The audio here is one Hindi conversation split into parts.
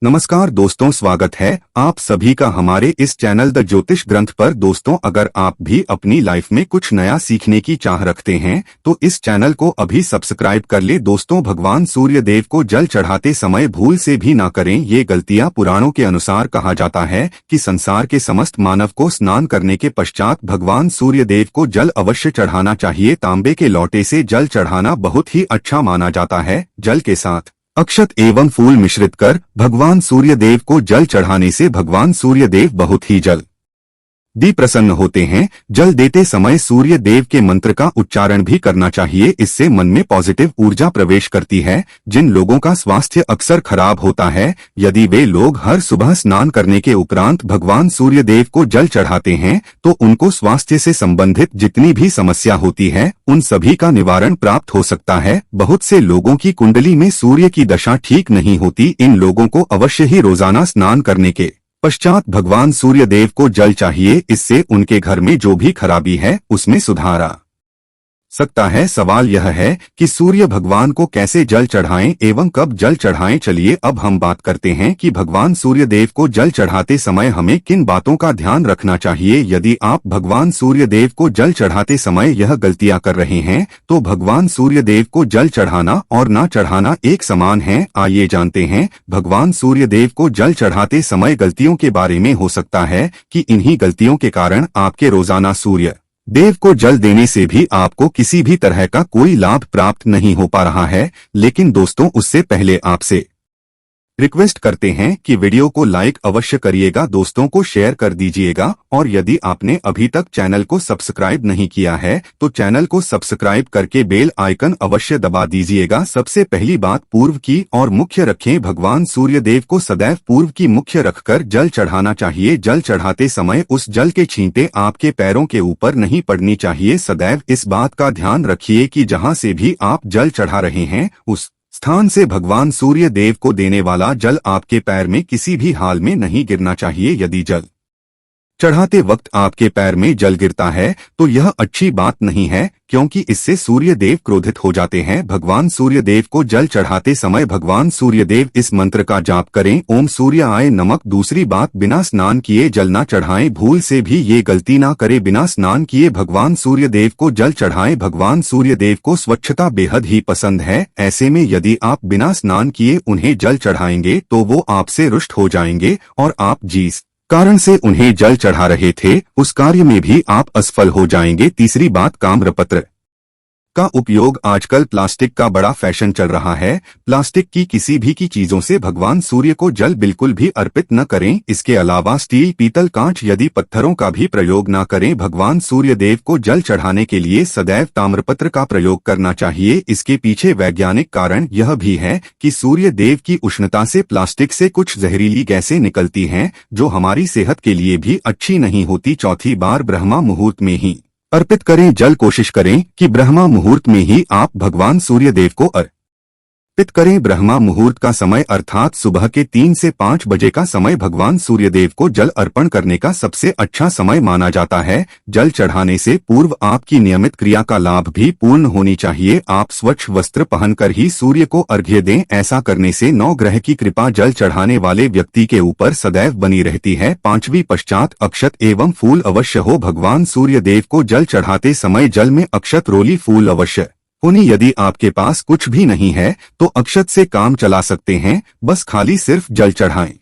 नमस्कार दोस्तों, स्वागत है आप सभी का हमारे इस चैनल द ज्योतिष ग्रंथ पर। दोस्तों, अगर आप भी अपनी लाइफ में कुछ नया सीखने की चाह रखते हैं तो इस चैनल को अभी सब्सक्राइब कर ले। दोस्तों, भगवान सूर्य देव को जल चढ़ाते समय भूल से भी ना करें ये गलतियां। पुराणों के अनुसार कहा जाता है कि संसार के समस्त मानव को स्नान करने के पश्चात भगवान सूर्य देव को जल अवश्य चढ़ाना चाहिए। तांबे के लोटे से जल चढ़ाना बहुत ही अच्छा माना जाता है। जल के साथ अक्षत एवं फूल मिश्रित कर भगवान सूर्य देव को जल चढ़ाने से भगवान सूर्य देव बहुत ही जल्दी प्रसन्न होते हैं। जल देते समय सूर्य देव के मंत्र का उच्चारण भी करना चाहिए। इससे मन में पॉजिटिव ऊर्जा प्रवेश करती है। जिन लोगों का स्वास्थ्य अक्सर खराब होता है, यदि वे लोग हर सुबह स्नान करने के उपरांत भगवान सूर्य देव को जल चढ़ाते हैं तो उनको स्वास्थ्य से संबंधित जितनी भी समस्या होती है उन सभी का निवारण प्राप्त हो सकता है। बहुत से लोगों की कुंडली में सूर्य की दशा ठीक नहीं होती। इन लोगों को अवश्य ही रोजाना स्नान करने के पश्चात भगवान सूर्य देव को जल चाहिए। इससे उनके घर में जो भी खराबी है उसमें सुधार आ सकता है। सवाल यह है कि सूर्य भगवान को कैसे जल चढ़ाएं एवं कब जल चढ़ाएं। चलिए अब हम बात करते हैं कि भगवान सूर्य देव को जल चढ़ाते समय हमें किन बातों का ध्यान रखना चाहिए। यदि आप भगवान सूर्य देव को जल चढ़ाते समय यह गलतियां कर रहे हैं तो भगवान सूर्य देव को जल चढ़ाना और ना चढ़ाना एक समान है। आइए जानते हैं भगवान सूर्य देव को जल चढ़ाते समय गलतियों के बारे में। हो सकता है कि इन्हीं गलतियों के कारण आपके रोजाना सूर्य देव को जल देने से भी आपको किसी भी तरह का कोई लाभ प्राप्त नहीं हो पा रहा है। लेकिन दोस्तों, उससे पहले आपसे रिक्वेस्ट करते हैं कि वीडियो को लाइक अवश्य करिएगा, दोस्तों को शेयर कर दीजिएगा और यदि आपने अभी तक चैनल को सब्सक्राइब नहीं किया है तो चैनल को सब्सक्राइब करके बेल आइकन अवश्य दबा दीजिएगा। सबसे पहली बात पूर्व की और मुख्य रखें। भगवान सूर्य देव को सदैव पूर्व की मुख्य रखकर जल चढ़ाना चाहिए। जल चढ़ाते समय उस जल के छींटे आपके पैरों के ऊपर नहीं पड़नी चाहिए। सदैव इस बात का ध्यान रखिए कि जहां से भी आप जल चढ़ा रहे हैं उस स्थान से भगवान सूर्य देव को देने वाला जल आपके पैर में किसी भी हाल में नहीं गिरना चाहिए। यदि जल चढ़ाते वक्त आपके पैर में जल गिरता है तो यह अच्छी बात नहीं है, क्योंकि इससे सूर्य देव क्रोधित हो जाते हैं। भगवान सूर्य देव को जल चढ़ाते समय भगवान सूर्य देव इस मंत्र का जाप करें, ओम सूर्याय नमः। दूसरी बात, बिना स्नान किए जल ना चढ़ाएं। भूल से भी ये गलती ना करें, बिना स्नान किए भगवान सूर्य देव को जल चढ़ाएं। भगवान सूर्य देव को स्वच्छता बेहद ही पसंद है। ऐसे में यदि आप बिना स्नान किए उन्हें जल चढ़ाएंगे तो वो आपसे रुष्ट हो जाएंगे और आप जिस कारण से उन्हें जल चढ़ा रहे थे उस कार्य में भी आप असफल हो जाएंगे। तीसरी बात, ताम्रपत्र का उपयोग। आजकल प्लास्टिक का बड़ा फैशन चल रहा है। प्लास्टिक की किसी भी की चीजों से भगवान सूर्य को जल बिल्कुल भी अर्पित न करें। इसके अलावा स्टील, पीतल, कांच यदि पत्थरों का भी प्रयोग न करें। भगवान सूर्य देव को जल चढ़ाने के लिए सदैव ताम्रपत्र का प्रयोग करना चाहिए। इसके पीछे वैज्ञानिक कारण यह भी है कि सूर्य देव की उष्णता से प्लास्टिक से कुछ जहरीली गैसें निकलती हैं जो हमारी सेहत के लिए भी अच्छी नहीं होती। चौथी बार, ब्रह्मा मुहूर्त में ही अर्पित करें जल। कोशिश करें कि ब्रह्मा मुहूर्त में ही आप भगवान सूर्य देव को अर्पित करें। ब्रह्मा मुहूर्त का समय अर्थात सुबह के 3 से 5 बजे का समय भगवान सूर्य देव को जल अर्पण करने का सबसे अच्छा समय माना जाता है। जल चढ़ाने से पूर्व आपकी नियमित क्रिया का लाभ भी पूर्ण होनी चाहिए। आप स्वच्छ वस्त्र पहनकर ही सूर्य को अर्घ्य दें। ऐसा करने से 9 ग्रह की कृपा जल चढ़ाने वाले व्यक्ति के ऊपर सदैव बनी रहती है। पांचवी पश्चात, अक्षत एवं फूल अवश्य हो। भगवान सूर्य देव को जल चढ़ाते समय जल में अक्षत, रोली, फूल अवश्य होनी। यदि आपके पास कुछ भी नहीं है तो अक्षत से काम चला सकते हैं, बस खाली सिर्फ जल चढ़ाएं।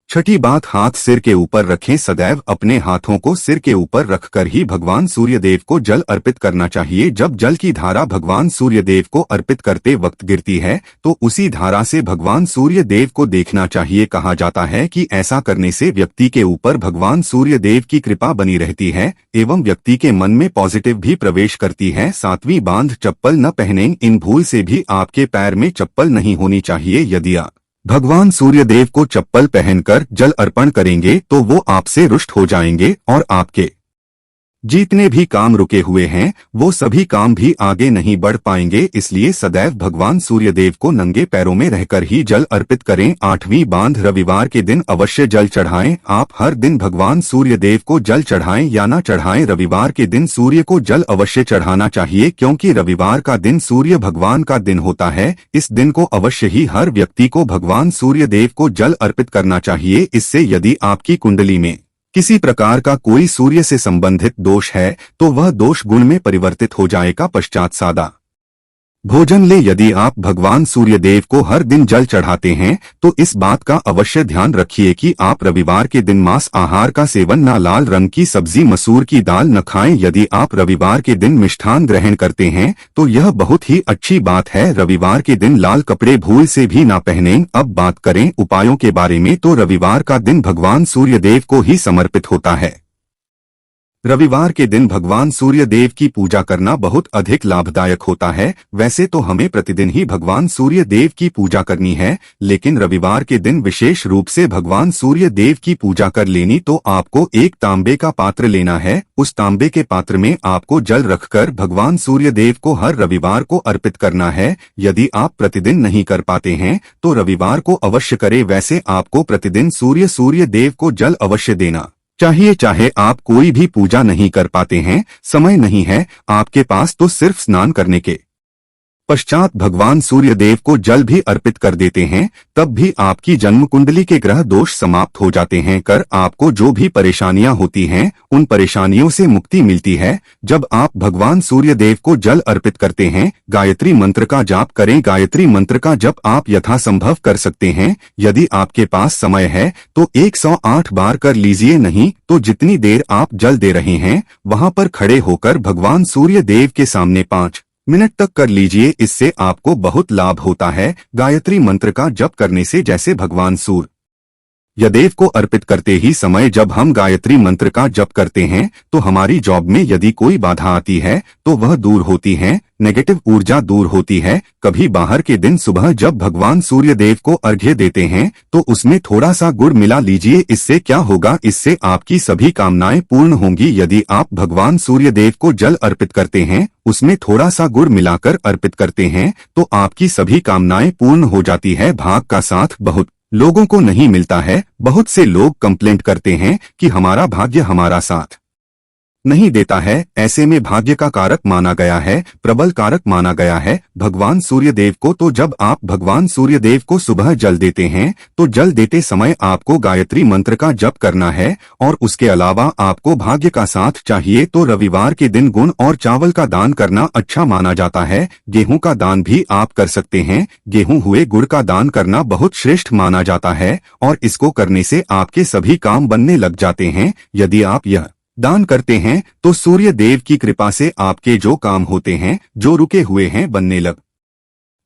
छठी बात, हाथ सिर के ऊपर रखें। सदैव अपने हाथों को सिर के ऊपर रखकर ही भगवान सूर्य देव को जल अर्पित करना चाहिए। जब जल की धारा भगवान सूर्य देव को अर्पित करते वक्त गिरती है तो उसी धारा से भगवान सूर्य देव को देखना चाहिए। कहा जाता है कि ऐसा करने से व्यक्ति के ऊपर भगवान सूर्य देव की कृपा बनी रहती है एवं व्यक्ति के मन में पॉजिटिव भी प्रवेश करती है। सातवीं बात, चप्पल न पहनें। इन भूल से भी आपके पैर में चप्पल नहीं होनी चाहिए। यदि आप भगवान सूर्य देव को चप्पल पहनकर जल अर्पण करेंगे तो वो आपसे रुष्ट हो जाएंगे और आपके जितने भी काम रुके हुए हैं वो सभी काम भी आगे नहीं बढ़ पाएंगे, इसलिए सदैव भगवान सूर्यदेव को नंगे पैरों में रहकर ही जल अर्पित करें। 8वीं बांध, रविवार के दिन अवश्य जल चढ़ाएं। आप हर दिन भगवान सूर्यदेव को जल चढ़ाएं या न चढ़ाएं, रविवार के दिन सूर्य को जल अवश्य चढ़ाना चाहिए, क्योंकि रविवार का दिन सूर्य भगवान का दिन होता है। इस दिन को अवश्य ही हर व्यक्ति को भगवान सूर्यदेव को जल अर्पित करना चाहिए। इससे यदि आपकी कुंडली में किसी प्रकार का कोई सूर्य से संबंधित दोष है तो वह दोष गुण में परिवर्तित हो जाएगा। पश्चात सादा भोजन ले। यदि आप भगवान सूर्यदेव को हर दिन जल चढ़ाते हैं तो इस बात का अवश्य ध्यान रखिए कि आप रविवार के दिन मांस आहार का सेवन न, लाल रंग की सब्जी, मसूर की दाल न खाएं। यदि आप रविवार के दिन मिष्ठान ग्रहण करते हैं तो यह बहुत ही अच्छी बात है। रविवार के दिन लाल कपड़े भूल से भी ना पहनें। अब बात करें उपायों के बारे में, तो रविवार का दिन भगवान सूर्यदेव को ही समर्पित होता है। रविवार के दिन भगवान सूर्यदेव की पूजा करना बहुत अधिक लाभदायक होता है। वैसे तो हमें प्रतिदिन ही भगवान सूर्यदेव की पूजा करनी है, लेकिन रविवार के दिन विशेष रूप से भगवान सूर्यदेव की पूजा कर लेनी। तो आपको एक तांबे का पात्र लेना है। उस तांबे के पात्र में आपको जल रखकर भगवान सूर्यदेव को हर रविवार को अर्पित करना है। यदि आप प्रतिदिन नहीं कर पाते हैं तो रविवार को अवश्य करें। वैसे आपको प्रतिदिन सूर्यदेव को जल अवश्य देना चाहिए। चाहे आप कोई भी पूजा नहीं कर पाते हैं, समय नहीं है आपके पास, तो सिर्फ स्नान करने के पश्चात भगवान सूर्यदेव को जल भी अर्पित कर देते हैं, तब भी आपकी जन्म कुंडली के ग्रह दोष समाप्त हो जाते हैं। कर आपको जो भी परेशानियां होती हैं उन परेशानियों से मुक्ति मिलती है। जब आप भगवान सूर्यदेव को जल अर्पित करते हैं, गायत्री मंत्र का जाप करें। गायत्री मंत्र का जप आप यथासंभव कर सकते हैं। यदि आपके पास समय है तो 108 बार कर लीजिए, नहीं तो जितनी देर आप जल दे रहे हैं वहां पर खड़े होकर भगवान सूर्यदेव के सामने 5 मिनट तक कर लीजिए। इससे आपको बहुत लाभ होता है। गायत्री मंत्र का जप करने से जैसे भगवान सूर्यदेव को अर्पित करते ही समय जब हम गायत्री मंत्र का जप करते हैं तो हमारी जॉब में यदि कोई बाधा आती है तो वह दूर होती है, नेगेटिव ऊर्जा दूर होती है। कभी बाहर के दिन सुबह जब भगवान सूर्यदेव को अर्घ्य देते हैं तो उसमें थोड़ा सा गुड़ मिला लीजिए। इससे क्या होगा, इससे आपकी सभी कामनाएं पूर्ण होंगी। यदि आप भगवान सूर्यदेव को जल अर्पित करते हैं, उसमें थोड़ा सा गुड़ मिलाकर अर्पित करते हैं तो आपकी सभी कामनाएं पूर्ण हो जाती है। भाग का साथ बहुत लोगों को नहीं मिलता है। बहुत से लोग कंप्लेंट करते हैं कि हमारा भाग्य हमारा साथ नहीं देता है। ऐसे में भाग्य का कारक माना गया है, प्रबल कारक माना गया है भगवान सूर्यदेव को। तो जब आप भगवान सूर्यदेव को सुबह जल देते हैं तो जल देते समय आपको गायत्री मंत्र का जप करना है, और उसके अलावा आपको भाग्य का साथ चाहिए तो रविवार के दिन गुण और चावल का दान करना अच्छा माना जाता है। गेहूं का दान भी आप कर सकते हैं। गेहूं हुए गुड़ का दान करना बहुत श्रेष्ठ माना जाता है, और इसको करने से आपके सभी काम बनने लग जाते हैं। यदि आप यह दान करते हैं तो सूर्य देव की कृपा से आपके जो काम होते हैं, जो रुके हुए हैं, बनने लग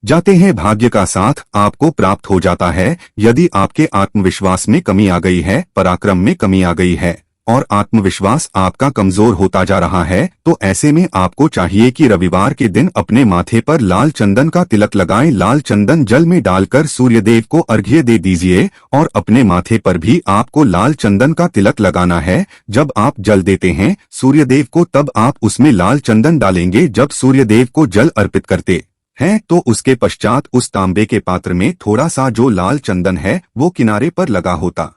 जाते हैं। भाग्य का साथ आपको प्राप्त हो जाता है। यदि आपके आत्मविश्वास में कमी आ गई है, पराक्रम में कमी आ गई है और आत्मविश्वास आपका कमजोर होता जा रहा है, तो ऐसे में आपको चाहिए कि रविवार के दिन अपने माथे पर लाल चंदन का तिलक लगाएं। लाल चंदन जल में डालकर सूर्यदेव को अर्घ्य दे दीजिए, और अपने माथे पर भी आपको लाल चंदन का तिलक लगाना है। जब आप जल देते हैं सूर्यदेव को, तब आप उसमें लाल चंदन डालेंगे। जब सूर्यदेव को जल अर्पित करते हैं तो उसके पश्चात उस तांबे के पात्र में थोड़ा सा जो लाल चंदन है वो किनारे पर लगा होता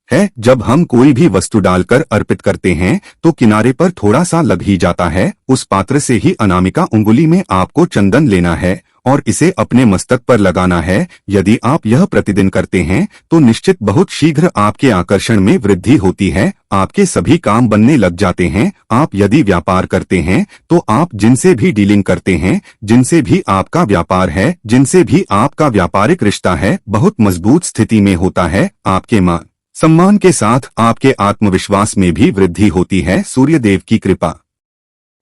है। जब हम कोई भी वस्तु डालकर अर्पित करते हैं तो किनारे पर थोड़ा सा लग ही जाता है। उस पात्र से ही अनामिका उंगली में आपको चंदन लेना है और इसे अपने मस्तक पर लगाना है। यदि आप यह प्रतिदिन करते हैं तो निश्चित बहुत शीघ्र आपके आकर्षण में वृद्धि होती है, आपके सभी काम बनने लग जाते हैं। आप यदि व्यापार करते हैं तो आप जिनसे भी डीलिंग करते हैं, जिनसे भी आपका व्यापार है, जिनसे भी आपका व्यापारिक रिश्ता है, बहुत मजबूत स्थिति में होता है। आपके मान सम्मान के साथ आपके आत्मविश्वास में भी वृद्धि होती है। सूर्यदेव की कृपा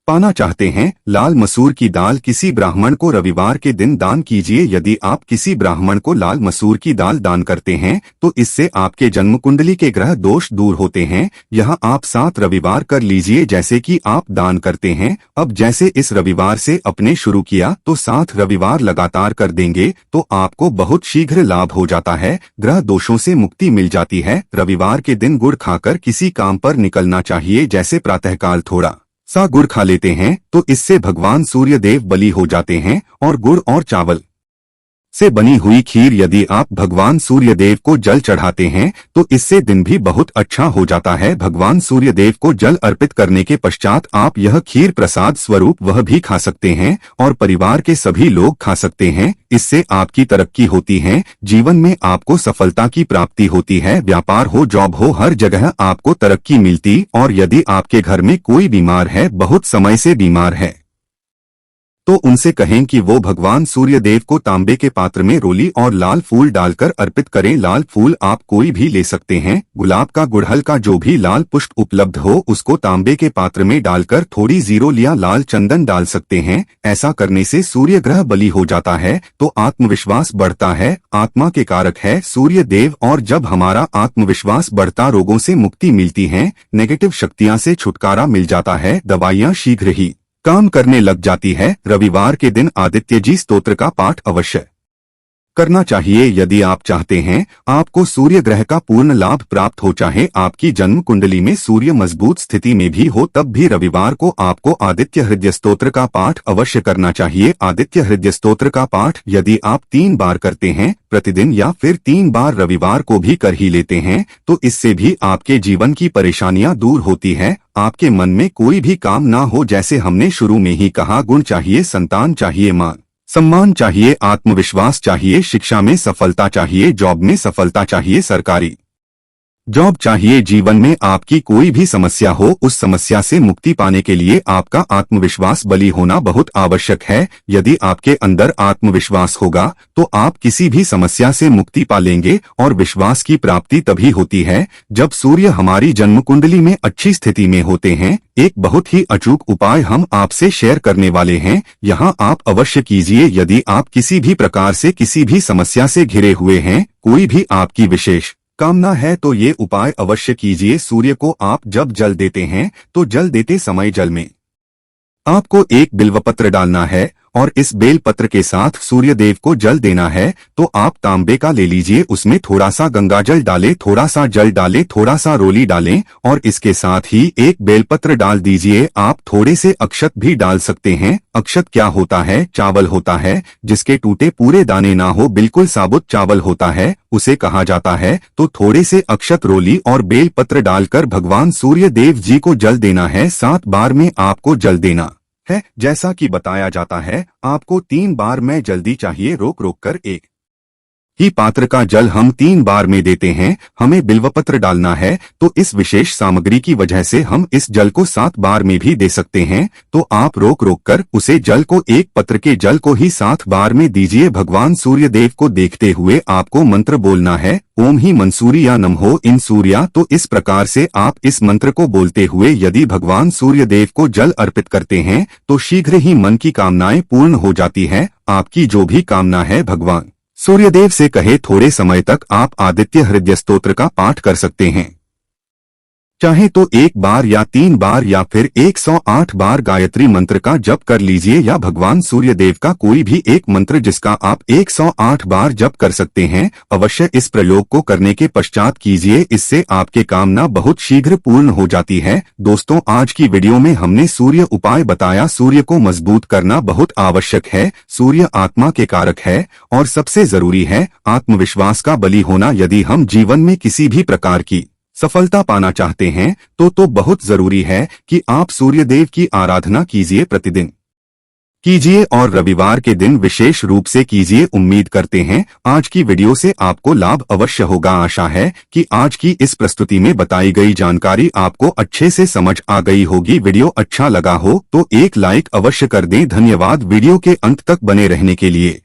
पाना चाहते हैं। लाल मसूर की दाल किसी ब्राह्मण को रविवार के दिन दान कीजिए। यदि आप किसी ब्राह्मण को लाल मसूर की दाल दान करते हैं तो इससे आपके जन्म कुंडली के ग्रह दोष दूर होते हैं। यह आप 7 रविवार कर लीजिए जैसे कि आप दान करते हैं। अब जैसे इस रविवार से अपने शुरू किया तो 7 रविवार लगातार कर देंगे तो आपको बहुत शीघ्र लाभ हो जाता है। ग्रह दोषों से मुक्ति मिल जाती है। रविवार के दिन गुड़ खाकर किसी काम पर निकलना चाहिए। जैसे प्रातःकाल थोड़ा सा गुड़ खा लेते हैं तो इससे भगवान सूर्य देव बलि हो जाते हैं। और गुड़ और चावल से बनी हुई खीर यदि आप भगवान सूर्य देव को जल चढ़ाते हैं तो इससे दिन भी बहुत अच्छा हो जाता है। भगवान सूर्य देव को जल अर्पित करने के पश्चात आप यह खीर प्रसाद स्वरूप वह भी खा सकते हैं और परिवार के सभी लोग खा सकते हैं। इससे आपकी तरक्की होती है, जीवन में आपको सफलता की प्राप्ति होती है। व्यापार हो, जॉब हो, हर जगह आपको तरक्की मिलती। और यदि आपके घर में कोई बीमार है, बहुत समय से बीमार है, तो उनसे कहें कि वो भगवान सूर्य देव को तांबे के पात्र में रोली और लाल फूल डालकर अर्पित करें। लाल फूल आप कोई भी ले सकते हैं। गुलाब का, गुड़हल का, जो भी लाल पुष्प उपलब्ध हो उसको तांबे के पात्र में डालकर थोड़ी जीरो या लाल चंदन डाल सकते हैं। ऐसा करने से सूर्य ग्रह बलि हो जाता है तो आत्मविश्वास बढ़ता है। आत्मा के कारक है सूर्य देव और जब हमारा आत्मविश्वास बढ़ता रोगों से मुक्ति मिलती है, नेगेटिव शक्तियां से छुटकारा मिल जाता है, दवाइयां शीघ्र ही काम करने लग जाती है। रविवार के दिन आदित्य जी स्तोत्र का पाठ अवश्य करना चाहिए। यदि आप चाहते हैं आपको सूर्य ग्रह का पूर्ण लाभ प्राप्त हो, चाहे आपकी जन्म कुंडली में सूर्य मजबूत स्थिति में भी हो, तब भी रविवार को आपको आदित्य हृदय स्तोत्र का पाठ अवश्य करना चाहिए। आदित्य हृदय स्तोत्र का पाठ यदि आप 3 बार करते हैं प्रतिदिन या फिर 3 बार रविवार को भी कर ही लेते हैं तो इससे भी आपके जीवन की परेशानियां दूर होती है। आपके मन में कोई भी काम ना हो, जैसे हमने शुरू में ही कहा, गुण चाहिए, संतान चाहिए, मान सम्मान चाहिए, आत्मविश्वास चाहिए, शिक्षा में सफलता चाहिए, जॉब में सफलता चाहिए, सरकारी जॉब चाहिए। जीवन में आपकी कोई भी समस्या हो, उस समस्या से मुक्ति पाने के लिए आपका आत्मविश्वास बली होना बहुत आवश्यक है। यदि आपके अंदर आत्मविश्वास होगा तो आप किसी भी समस्या से मुक्ति पा लेंगे। और विश्वास की प्राप्ति तभी होती है जब सूर्य हमारी जन्म कुंडली में अच्छी स्थिति में होते हैं। एक बहुत ही अचूक उपाय हम आपसे शेयर करने वाले हैं, यहाँ आप अवश्य कीजिए। यदि आप किसी भी प्रकार से किसी भी समस्या से घिरे हुए हैं, कोई भी आपकी विशेष कामना है, तो ये उपाय अवश्य कीजिए। सूर्य को आप जब जल देते हैं तो जल देते समय जल में आपको एक बिल्वपत्र डालना है और इस बेलपत्र के साथ सूर्य देव को जल देना है। तो आप तांबे का ले लीजिए, उसमें थोड़ा सा गंगा जल डालें, थोड़ा सा जल डालें, थोड़ा सा रोली डालें और इसके साथ ही एक बेलपत्र डाल दीजिए। आप थोड़े से अक्षत भी डाल सकते हैं। अक्षत क्या होता है? चावल होता है जिसके टूटे पूरे दाने ना हो, बिल्कुल साबुत चावल होता है, उसे कहा जाता है। तो थोड़े से अक्षत, रोली और बेलपत्र डालकर भगवान सूर्य देव जी को जल देना है। 7 बार में आपको जल देना है। जैसा कि बताया जाता है आपको 3 बार में जल्दी चाहिए, रोक रोक कर एक ही पात्र का जल हम 3 बार में देते हैं। हमें बिल्वपत्र डालना है तो इस विशेष सामग्री की वजह से हम इस जल को 7 बार में भी दे सकते हैं। तो आप रोक रोक कर उसे जल को, एक पत्र के जल को ही 7 बार में दीजिए। भगवान सूर्य देव को देखते हुए आपको मंत्र बोलना है, ओम ही मंसूरी या नमो इन सूर्या। तो इस प्रकार से आप इस मंत्र को बोलते हुए यदि भगवान सूर्य देव को जल अर्पित करते हैं तो शीघ्र ही मन की कामनाएं पूर्ण हो जाती है। आपकी जो भी कामना है भगवान सूर्यदेव से कहे, थोड़े समय तक आप आदित्य हृदय स्तोत्र का पाठ कर सकते हैं। चाहे तो 1 बार या 3 बार या फिर 108 बार गायत्री मंत्र का जप कर लीजिए या भगवान सूर्य देव का कोई भी एक मंत्र जिसका आप 108 बार जप कर सकते हैं। अवश्य इस प्रयोग को करने के पश्चात कीजिए, इससे आपके कामना बहुत शीघ्र पूर्ण हो जाती है। दोस्तों, आज की वीडियो में हमने सूर्य उपाय बताया। सूर्य को मजबूत करना बहुत आवश्यक है। सूर्य आत्मा के कारक है और सबसे जरूरी है आत्मविश्वास का बली होना। यदि हम जीवन में किसी भी प्रकार की सफलता पाना चाहते हैं तो बहुत जरूरी है कि आप सूर्यदेव की आराधना कीजिए, प्रतिदिन कीजिए और रविवार के दिन विशेष रूप से कीजिए। उम्मीद करते हैं आज की वीडियो से आपको लाभ अवश्य होगा। आशा है कि आज की इस प्रस्तुति में बताई गई जानकारी आपको अच्छे से समझ आ गई होगी। वीडियो अच्छा लगा हो तो एक लाइक अवश्य कर दें। धन्यवाद वीडियो के अंत तक बने रहने के लिए।